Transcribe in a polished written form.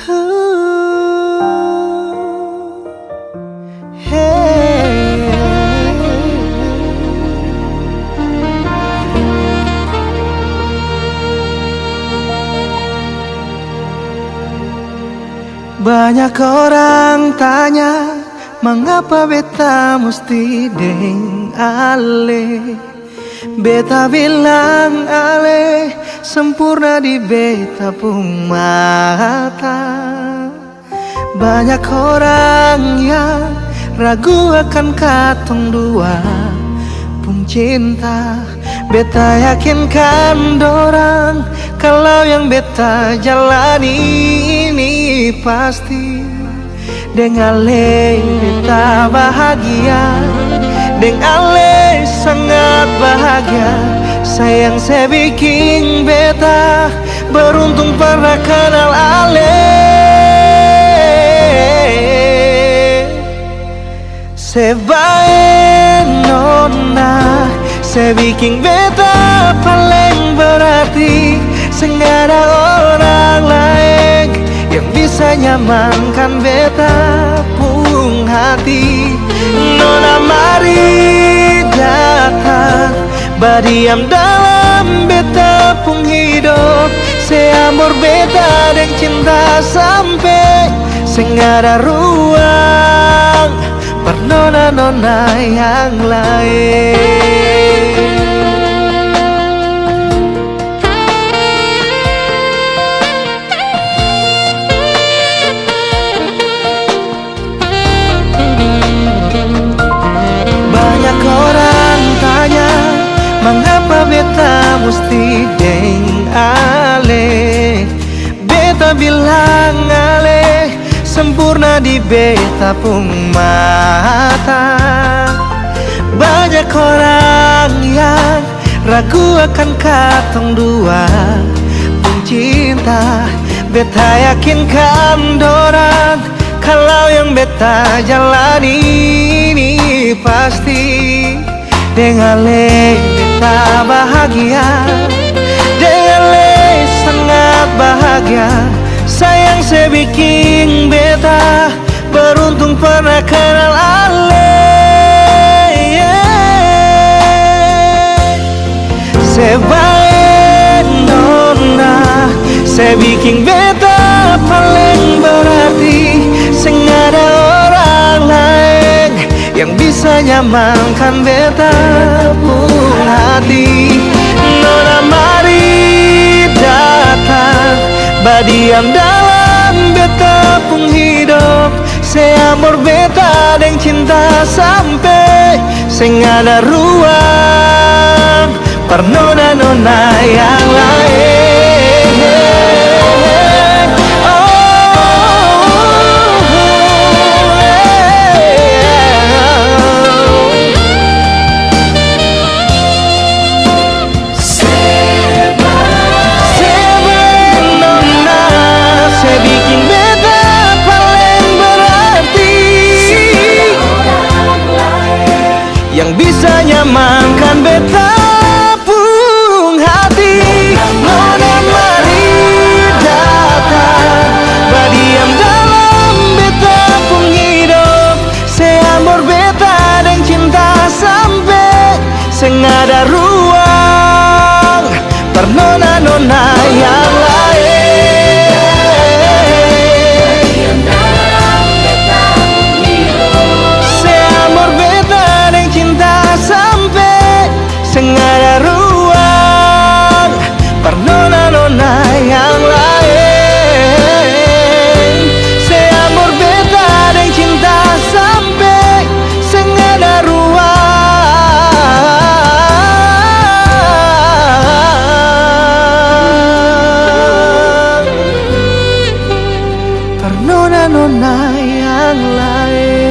Banyak orang tanya, mengapa beta mesti deng ale? Beta bilang ale, sempurna di beta pung mata. Banyak orang yang ragu akan katong dua pung cinta. Beta yakinkan dorang, kalau yang beta jalani ini pasti. Deng ale beta bahagia, deng ale sangat bahagia. Sayang saya bikin beta beruntung pernah kenal ale. Sebaik nona, saya bikin beta paling berarti. Senggara orang lain yang bisa nyamankan beta pung hati. Nona mari datang, berdiam dalam beta pung hidup. Seamor beta dan cinta sampai senggara ruang per nona-nona yang lain. Banyak orang tanya, mengapa beta mesti deng ale? Beta bilang ale, sempurna di beta pung mata. Banyak orang yang ragu akan katong dua pung cinta. Beta yakinkan dorang, kalau yang beta jalani ini pasti. Deng ale beta bahagia, deng ale sangat bahagia. Sayang saya bikin beta beruntung pernah kenal ale. Sebaik nona, saya bikin beta paling berarti. Senggara orang lain yang bisa nyamankan beta pung hati. Nona mari datang, berdiam dalam beta pung hidup. Seamor beta dan cinta sampai senggara ruang per nona-nona yang lain. Yang bisa nyamankan beta pung hati. Nona mari datang, berdiam dalam beta pung hidup. Seamor beta dan cinta sampai senggara ruang per nona-nona yang lain. Senggara ruang per nona-nona yang lain. Seamor beta dan cinta sampai senggara ruang per nona-nona yang lain.